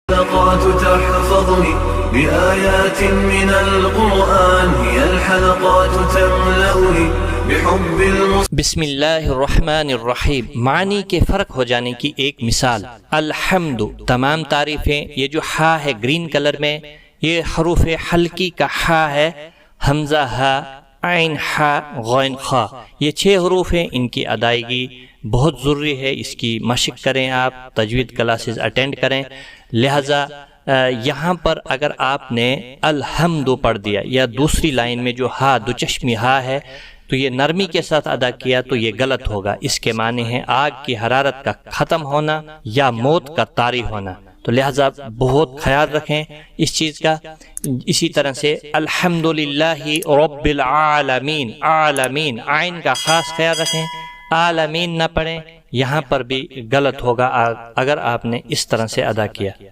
الحلقات تحفظني بآيات من القرآن، هي الحلقات تملأني بحب बिस्मिल्लाहिर्रहमानिर्रहीम। मानी के फ़र्क हो जाने की एक मिसाल। अल्हम्दु तमाम तारीफ़ें। ये जो हा है ग्रीन कलर में, ये हरूफ हल्की का हा है। हमज़ा हा, आइन हा, गैन खा, ये 6 हरूफ हैं। इनकी अदायगी बहुत ज़रूरी है। इसकी मशक़ करें, आप तजवीद क्लासेस अटेंड करें। लिहाजा यहाँ पर अगर आपने अल्हम्दु पढ़ दिया या दूसरी लाइन में जो हा दुचश्मी हा है तो ये नरमी के साथ अदा किया तो ये गलत होगा। इसके माने हैं आग की हरारत का ख़त्म होना या मौत का तारी होना। तो लिहाजा बहुत ख्याल रखें इस चीज़ का। इसी तरह से अल्हम्दुलिल्लाहि रब्बिल आलमीन, आलमीन आइन का ख़ास ख्याल रखें। आलमीन न पढ़ें, यहाँ पर भी गलत होगा अगर आपने इस तरह से अदा किया।